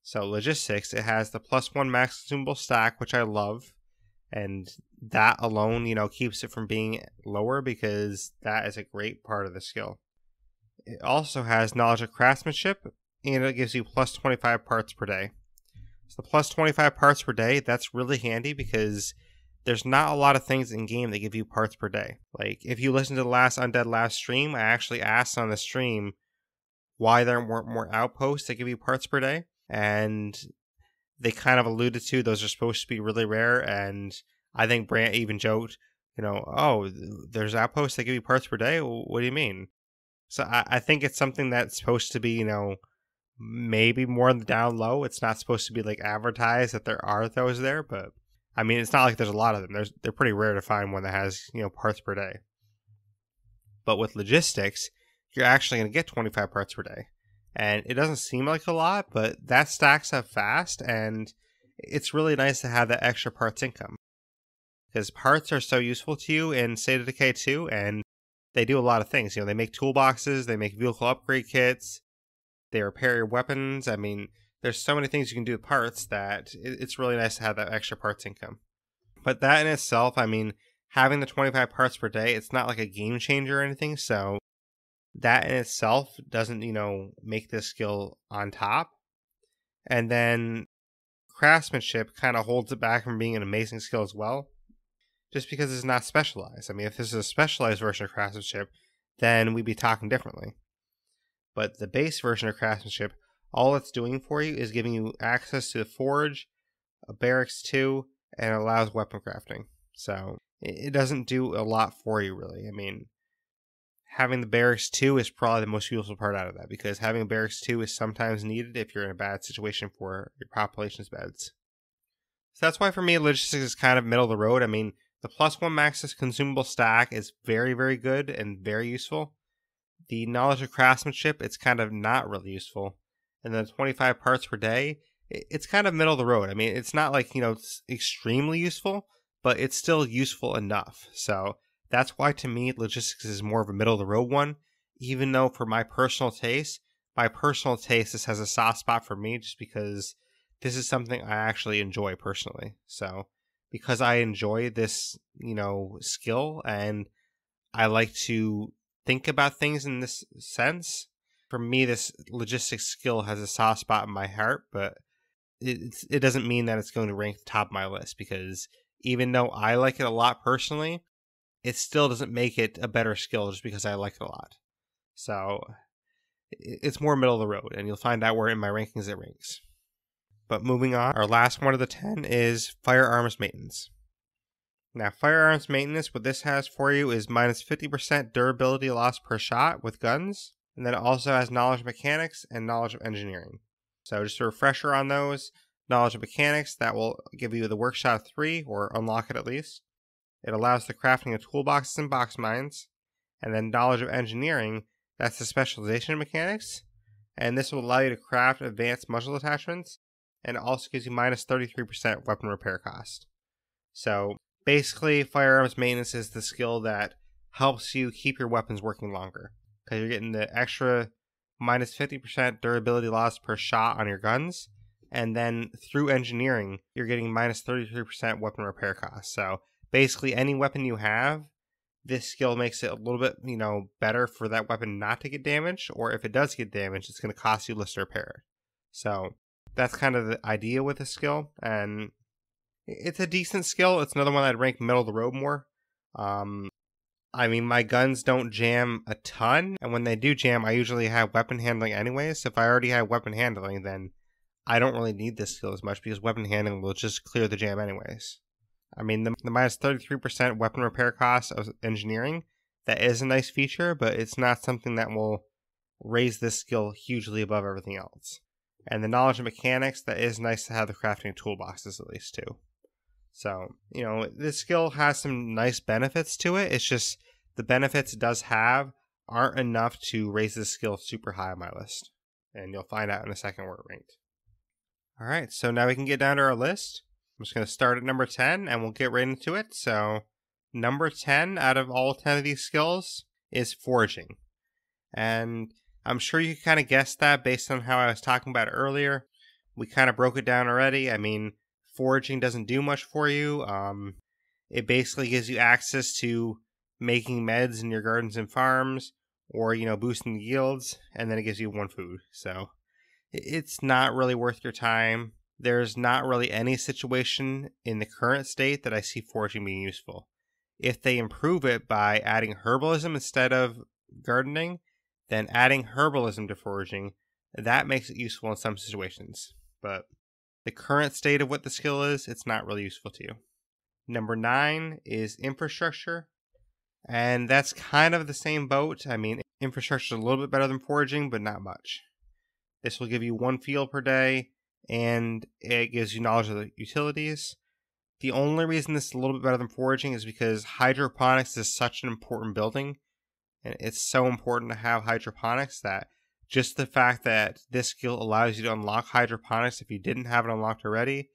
So, logistics, it has the +1 max consumable stack, which I love. And that alone, keeps it from being lower because that is a great part of the skill. It also has knowledge of craftsmanship, and it gives you +25 parts per day. So the +25 parts per day, that's really handy because there's not a lot of things in game that give you parts per day. Like if you listen to the last Undead Last stream, I actually asked on the stream why there weren't more outposts that give you parts per day, and they kind of alluded to those are supposed to be really rare, and I think Brant even joked, oh, there's outposts that give you parts per day? What do you mean? So I think it's something that's supposed to be, maybe more on the down low. It's not supposed to be like advertised that there are those there, but I mean, it's not like there's a lot of them. They're pretty rare to find one that has, parts per day. But with logistics, you're actually going to get 25 parts per day. And it doesn't seem like a lot, but that stacks up fast, and it's really nice to have that extra parts income. Because parts are so useful to you in State of Decay 2, and they do a lot of things. They make toolboxes, they make vehicle upgrade kits, they repair your weapons. I mean, there's so many things you can do with parts that it's really nice to have that extra parts income. But that in itself, I mean, having the 25 parts per day, it's not like a game changer or anything, so that in itself doesn't, make this skill on top. And then craftsmanship kind of holds it back from being an amazing skill as well, just because it's not specialized. I mean, if this is a specialized version of craftsmanship, then we'd be talking differently. But the base version of craftsmanship, all it's doing for you is giving you access to the forge, a barracks 2, and it allows weapon crafting. So it doesn't do a lot for you, really. I mean, having the barracks 2 is probably the most useful part out of that, because having a barracks 2 is sometimes needed if you're in a bad situation for your population's beds. So that's why for me, logistics is kind of middle of the road. I mean, the +1 maxis consumable stack is very, very good and very useful. The knowledge of craftsmanship, it's kind of not really useful. And then 25 parts per day, it's kind of middle of the road. I mean, it's not like, it's extremely useful, but it's still useful enough. So that's why, to me, logistics is more of a middle of the road one, even though for my personal taste, this has a soft spot for me just because this is something I actually enjoy personally. So because I enjoy this, skill, and I like to think about things in this sense, for me, this logistics skill has a soft spot in my heart, but it doesn't mean that it's going to rank top of my list, because even though I like it a lot personally, it still doesn't make it a better skill just because I like it a lot. So it's more middle of the road, and you'll find out where in my rankings it ranks. But moving on, our last one of the 10 is firearms maintenance. Now, firearms maintenance, what this has for you is minus 50% durability loss per shot with guns, and then it also has knowledge of mechanics and knowledge of engineering. So just a refresher on those, knowledge of mechanics, that will give you the workshop 3, or unlock it at least. It allows the crafting of toolboxes and box mines. And then knowledge of engineering, that's the specialization of mechanics, and this will allow you to craft advanced muzzle attachments, and it also gives you minus 33% weapon repair cost. So basically, firearms maintenance is the skill that helps you keep your weapons working longer, because you're getting the extra minus 50% durability loss per shot on your guns, and then through engineering, you're getting minus 33% weapon repair cost. So basically, any weapon you have, this skill makes it a little bit, better for that weapon not to get damaged, or if it does get damaged, it's going to cost you less to repair it. So that's kind of the idea with this skill, and it's a decent skill. It's another one I'd rank middle of the road more. I mean, my guns don't jam a ton, and when they do jam, I usually have weapon handling anyways. So if I already have weapon handling, then I don't really need this skill as much, because weapon handling will just clear the jam anyways. I mean, the minus 33% weapon repair cost of engineering, that is a nice feature, but it's not something that will raise this skill hugely above everything else. And the knowledge of mechanics, that is nice to have the crafting toolboxes at least too. So, this skill has some nice benefits to it. It's just the benefits it does have aren't enough to raise this skill super high on my list. And you'll find out in a second where it ranked. All right, so now we can get down to our list. I'm just going to start at number 10, and we'll get right into it. So, number 10 out of all 10 of these skills is Foraging. And I'm sure you kind of guessed that based on how I was talking about it earlier. We kind of broke it down already. I mean, Foraging doesn't do much for you. It basically gives you access to making meds in your gardens and farms, or, boosting the yields, and then it gives you 1 food. So, it's not really worth your time. There's not really any situation in the current state that I see Foraging being useful. If they improve it by adding Herbalism instead of gardening, then adding Herbalism to Foraging, that makes it useful in some situations. But the current state of what the skill is, it's not really useful to you. Number 9 is Infrastructure, and that's kind of the same boat. I mean, Infrastructure is a little bit better than Foraging, but not much. This will give you 1 field per day, and it gives you knowledge of the utilities. The only reason this is a little bit better than Foraging is because hydroponics is such an important building, and it's so important to have hydroponics that just the fact that this skill allows you to unlock hydroponics if you didn't have it unlocked already,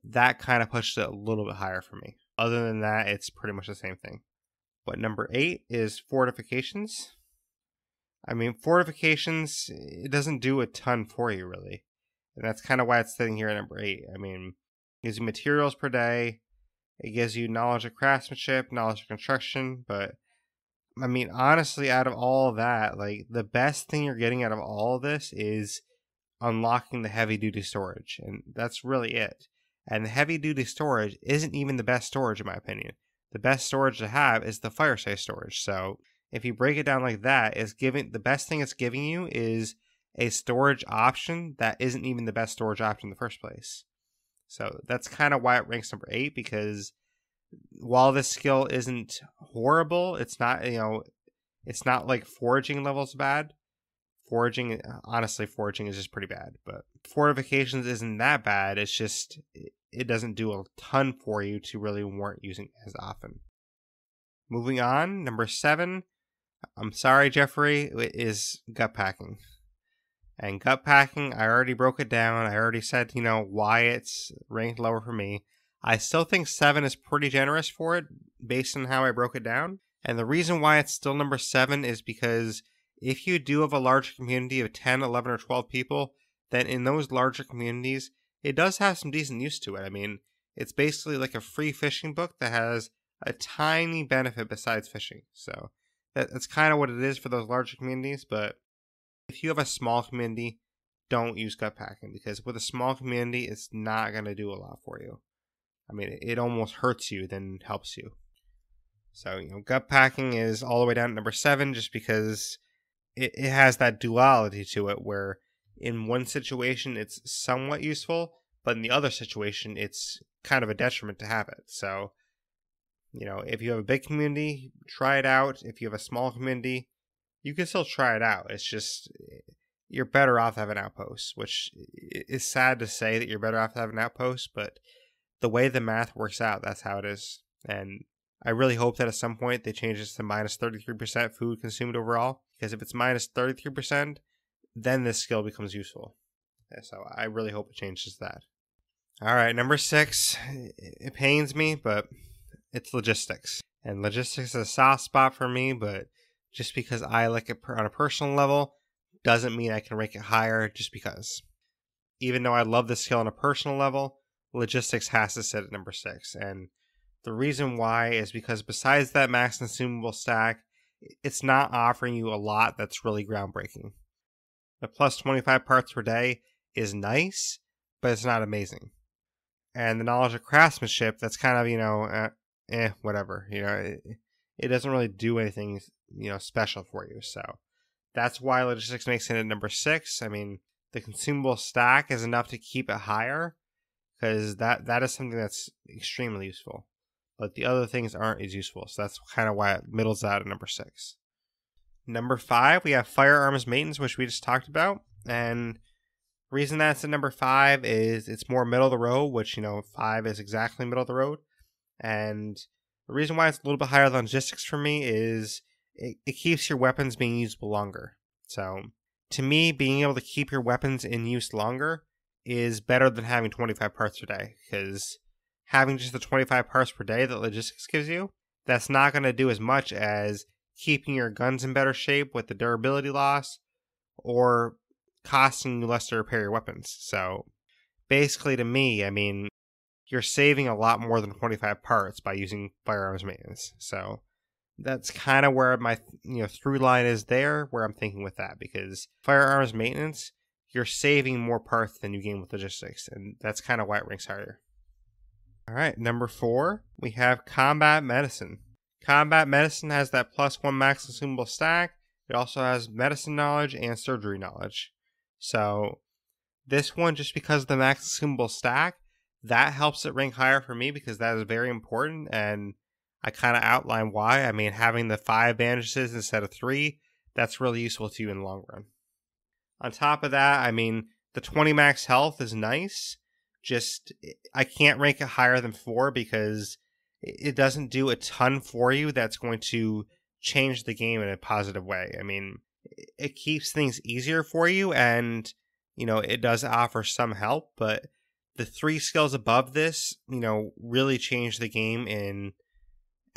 that kind of pushes it a little bit higher for me. Other than that, it's pretty much the same thing. But number 8 is Fortifications. I mean, Fortifications, it doesn't do a ton for you, really. And that's kind of why it's sitting here at number 8. I mean, it gives you materials per day. It gives you knowledge of craftsmanship, knowledge of construction. But, I mean, honestly, out of all of that, like, the best thing you're getting out of all of this is unlocking the heavy-duty storage. And that's really it. And the heavy-duty storage isn't even the best storage, in my opinion. The best storage to have is the fire safe storage. So if you break it down like that, the best thing it's giving you is a storage option that isn't even the best storage option in the first place. So that's kind of why it ranks number 8, because while this skill isn't horrible, it's not, it's not like Foraging levels bad. Honestly, Foraging is just pretty bad, but Fortifications isn't that bad. It's just, it doesn't do a ton for you to really warrant using it as often. Moving on, number 7, I'm sorry, Jeffrey, it is gut packing. And gut packing, I already broke it down. I already said, why it's ranked lower for me. I still think 7 is pretty generous for it based on how I broke it down. And the reason why it's still number 7 is because if you do have a larger community of 10, 11, or 12 people, then in those larger communities, it does have some decent use to it. I mean, it's basically like a free fishing book that has a tiny benefit besides fishing. So that's kind of what it is for those larger communities. But if you have a small community, don't use gut packing, because with a small community, it's not going to do a lot for you. I mean, it almost hurts you than helps you. So, gut packing is all the way down to number 7 just because it has that duality to it where in one situation it's somewhat useful, but in the other situation it's kind of a detriment to have it. So, if you have a big community, try it out. If you have a small community, you can still try it out. It's just, you're better off to have an outpost, which is sad to say that you're better off to have an outpost, but the way the math works out, that's how it is. And I really hope that at some point they change this to minus 33% food consumed overall, because if it's minus 33%, then this skill becomes useful. So I really hope it changes that. All right, number 6, it pains me, but it's logistics. And logistics is a soft spot for me, but just because I like it on a personal level doesn't mean I can rank it higher just because. Even though I love this skill on a personal level, logistics has to sit at number 6. And the reason why is because besides that max consumable stack, it's not offering you a lot that's really groundbreaking. The plus 25 parts per day is nice, but it's not amazing. And the knowledge of craftsmanship, that's kind of, whatever. It doesn't really do anything, special for you. So that's why logistics makes it at number 6. I mean, the consumable stack is enough to keep it higher, because that is something that's extremely useful. But the other things aren't as useful, so that's kind of why it middles out at number 6. Number 5, we have firearms maintenance, which we just talked about. And the reason that's at number 5 is it's more middle of the road, which, 5 is exactly middle of the road. And the reason why it's a little bit higher than logistics for me is it keeps your weapons being usable longer. So to me, being able to keep your weapons in use longer is better than having 25 parts per day, because having just the 25 parts per day that logistics gives you, that's not going to do as much as keeping your guns in better shape with the durability loss or costing you less to repair your weapons. So basically, to me, I mean, you're saving a lot more than 25 parts by using firearms maintenance. So that's kind of where my through line is there, where I'm thinking with that, because firearms maintenance, you're saving more parts than you gain with logistics, and that's kind of why it ranks higher. All right, number 4, we have combat medicine. Combat medicine has that plus 1 max consumable stack. It also has medicine knowledge and surgery knowledge. So this one, just because of the max consumable stack, that helps it rank higher for me, because that is very important, and I kind of outline why. I mean, having the 5 bandages instead of 3, that's really useful to you in the long run. On top of that, I mean, the 20 max health is nice. Just, I can't rank it higher than 4 because it doesn't do a ton for you that's going to change the game in a positive way. I mean, it keeps things easier for you, and, you know, it does offer some help, but the 3 skills above this, you know, really change the game in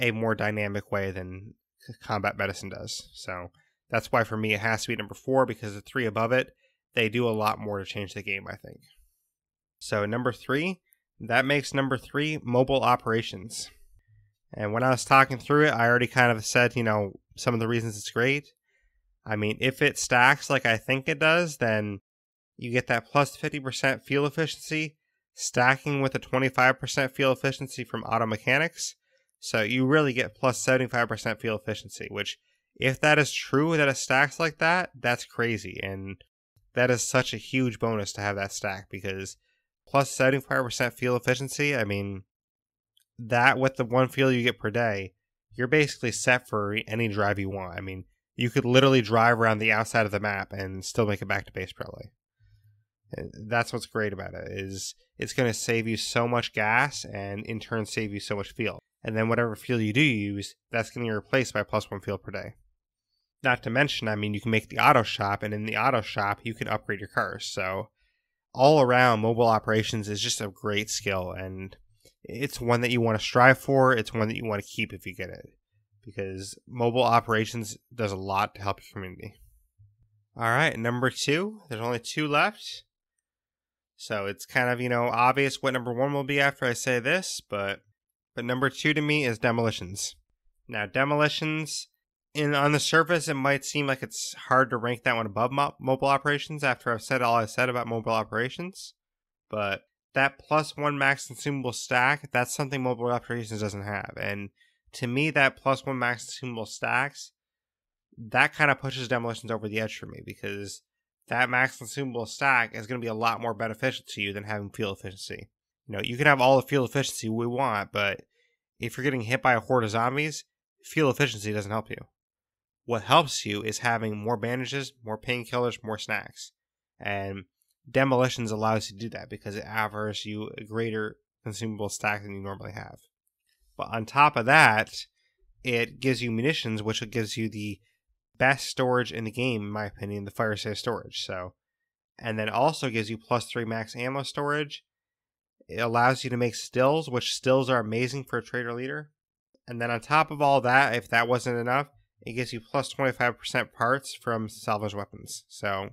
a more dynamic way than combat medicine does. So that's why for me it has to be number 4, because the 3 above it, they do a lot more to change the game, I think. So number 3, that makes number 3 mobile operations. And when I was talking through it, I already kind of said, you know, some of the reasons it's great. I mean, if it stacks like I think it does, then you get that plus 50% fuel efficiency, stacking with a 25% fuel efficiency from auto mechanics. So you really get plus 75% fuel efficiency, which, if that is true that it stacks like that, that's crazy. And that is such a huge bonus to have that stack, because plus 75% fuel efficiency, I mean, that with the 1 fuel you get per day, you're basically set for any drive you want. I mean, you could literally drive around the outside of the map and still make it back to base probably. That's what's great about it, is it's going to save you so much gas and in turn save you so much fuel. And then whatever fuel you do use, that's going to be replaced by plus 1 fuel per day. Not to mention, I mean, you can make the auto shop, and in the auto shop, you can upgrade your cars. So all around, mobile operations is just a great skill, and it's one that you want to strive for. It's one that you want to keep if you get it, because mobile operations does a lot to help your community. All right, number 2. There's only 2 left. So it's kind of, you know, obvious what number 1 will be after I say this, but number 2 to me is Demolitions. Now, Demolitions, on the surface, it might seem like it's hard to rank that one above mobile operations after I've said all I said about mobile operations, but that plus 1 max consumable stack, that's something mobile operations doesn't have. And to me, that plus 1 max consumable stacks, that kind of pushes Demolitions over the edge for me, because that max consumable stack is going to be a lot more beneficial to you than having fuel efficiency. You know, you can have all the fuel efficiency we want, but if you're getting hit by a horde of zombies, fuel efficiency doesn't help you. What helps you is having more bandages, more painkillers, more snacks. And Demolitions allows you to do that because it offers you a greater consumable stack than you normally have. But on top of that, it gives you munitions, which gives you the best storage in the game, in my opinion, the fire safe storage. So, and then also gives you plus 3 max ammo storage. It allows you to make stills, which stills are amazing for a trader leader. And then on top of all that, if that wasn't enough, it gives you plus 25% parts from salvage weapons. So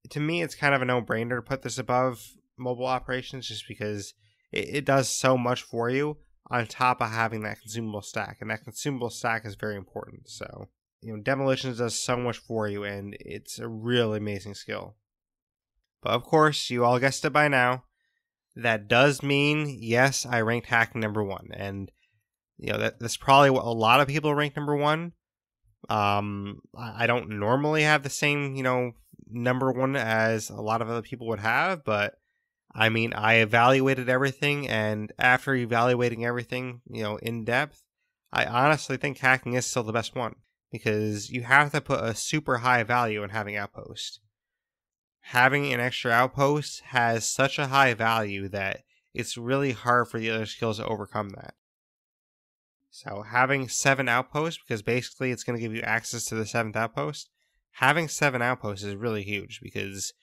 to me, it's kind of a no-brainer to put this above mobile operations, just because it does so much for you on top of having that consumable stack. And that consumable stack is very important. So, you know, Demolitions does so much for you, and it's a really amazing skill. But of course, you all guessed it by now, that does mean, yes, I ranked hacking number 1. And, you know, that's probably what a lot of people rank number 1. I don't normally have the same, you know, number 1 as a lot of other people would have, but I mean, I evaluated everything, and after evaluating everything, you know, in depth, I honestly think hacking is still the best one, because you have to put a super high value in having Outpost. Having an extra Outpost has such a high value that it's really hard for the other skills to overcome that. So having 7 Outposts, because basically it's going to give you access to the 7th Outpost, having 7 Outposts is really huge, because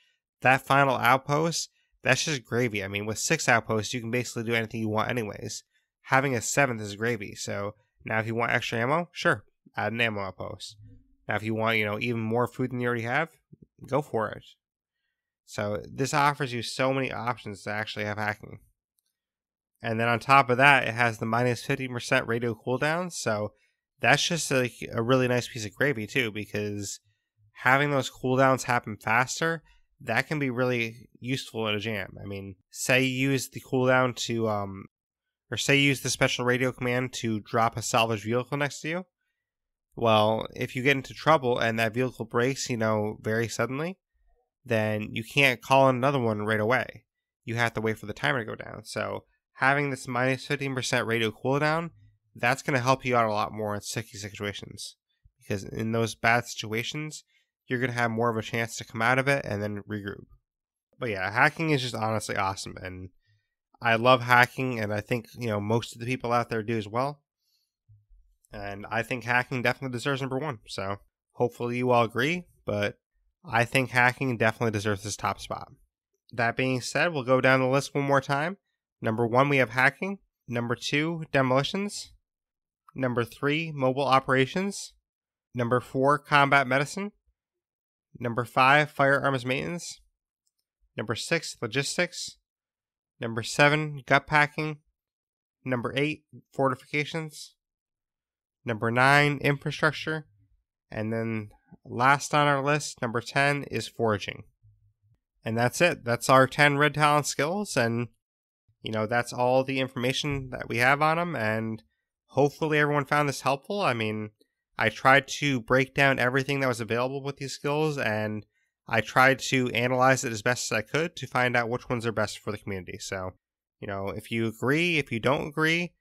that final Outpost, that's just gravy. I mean, with 6 Outposts, you can basically do anything you want anyways. Having a 7th is gravy. So now if you want extra ammo, sure, add an ammo Outpost. Now if you want, you know, even more food than you already have, go for it. So this offers you so many options to actually have hacking. And then on top of that, it has the minus 50% radio cooldown. So that's just like a really nice piece of gravy too, because having those cooldowns happen faster, that can be really useful in a jam. I mean, say you use the cooldown to, or say you use the special radio command to drop a salvage vehicle next to you. Well, if you get into trouble and that vehicle breaks, you know, very suddenly, then you can't call in another one right away. You have to wait for the timer to go down. So having this minus 15% radio cooldown, that's going to help you out a lot more in sticky situations, because in those bad situations, you're going to have more of a chance to come out of it and then regroup. But yeah, hacking is just honestly awesome, and I love hacking, and I think, most of the people out there do as well. And I think hacking definitely deserves number one. So hopefully you all agree, but I think hacking definitely deserves this top spot. That being said, we'll go down the list one more time. Number 1, we have hacking. Number 2, demolitions. Number 3, mobile operations. Number 4, combat medicine. Number 5, firearms maintenance. Number 6, logistics. Number 7, gut packing. Number 8, fortifications. Number 9, infrastructure. And then last on our list, number 10, is foraging. And that's it. That's our 10 Red Talon skills. And, that's all the information that we have on them. And hopefully everyone found this helpful. I mean, I tried to break down everything that was available with these skills, and I tried to analyze it as best as I could to find out which ones are best for the community. So, if you agree, if you don't agree,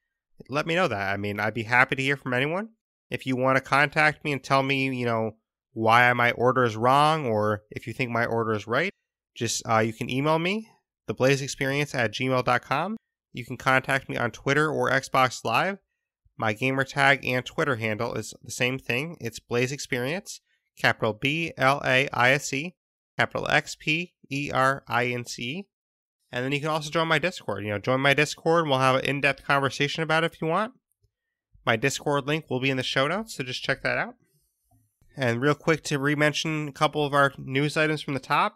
let me know that. I mean, I'd be happy to hear from anyone. If you want to contact me and tell me, why my order is wrong, or if you think my order is right, just you can email me, theblaisexperience@gmail.com. You can contact me on Twitter or Xbox Live. My Gamertag and Twitter handle is the same thing. It's Blaise XPerience, capital BLAISE, capital XPerience. And then you can also join my Discord. Join my Discord and we'll have an in-depth conversation about it if you want. My Discord link will be in the show notes, so just check that out. And real quick to re-mention a couple of our news items from the top.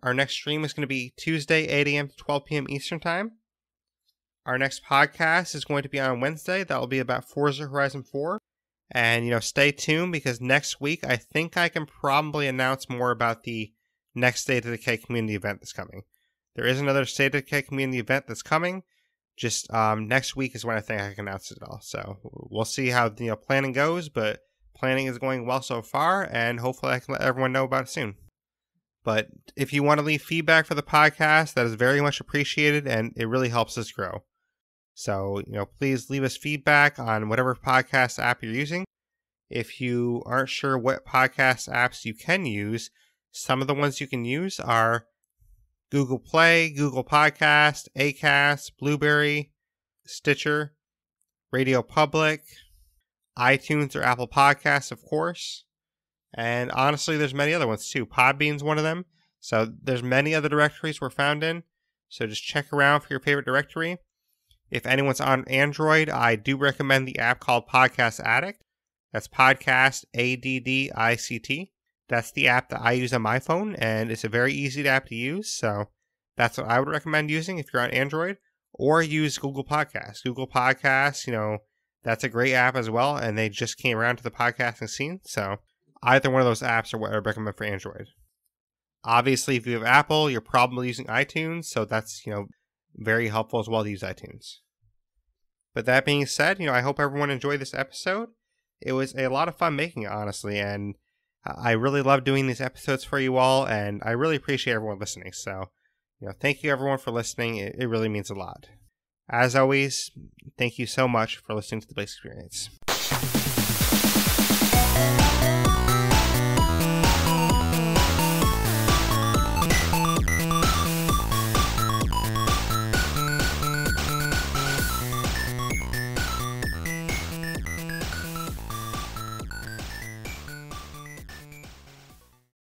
Our next stream is going to be Tuesday, 8 a.m. to 12 p.m. Eastern Time. Our next podcast is going to be on Wednesday. That will be about Forza Horizon 4. And, stay tuned because next week I think I can probably announce more about the next State of Decay community event that's coming. There is another State of Decay community event that's coming. Just next week is when I think I can announce it all. So we'll see how planning goes, but planning is going well so far, and hopefully I can let everyone know about it soon. But if you want to leave feedback for the podcast, that is very much appreciated, and it really helps us grow. So, please leave us feedback on whatever podcast app you're using. If you aren't sure what podcast apps you can use, some of the ones you can use are Google Play, Google Podcast, Acast, Blueberry, Stitcher, Radio Public, iTunes or Apple Podcasts, of course. And honestly, there's many other ones too. Podbean's one of them. So there's many other directories we're found in. So just check around for your favorite directory. If anyone's on Android, I do recommend the app called Podcast Addict. That's Podcast ADDICT. That's the app that I use on my phone, and it's a very easy app to use. So that's what I would recommend using if you're on Android, or use Google Podcasts. Google Podcasts, that's a great app as well, and they just came around to the podcasting scene. So either one of those apps are what I recommend for Android. Obviously, if you have Apple, you're probably using iTunes, so that's, very helpful as well to use iTunes. But that being said, I hope everyone enjoyed this episode. It was a lot of fun making it, honestly, and I really love doing these episodes for you all, and I really appreciate everyone listening. So, thank you everyone for listening. It really means a lot. As always, thank you so much for listening to the Blaise XPerience.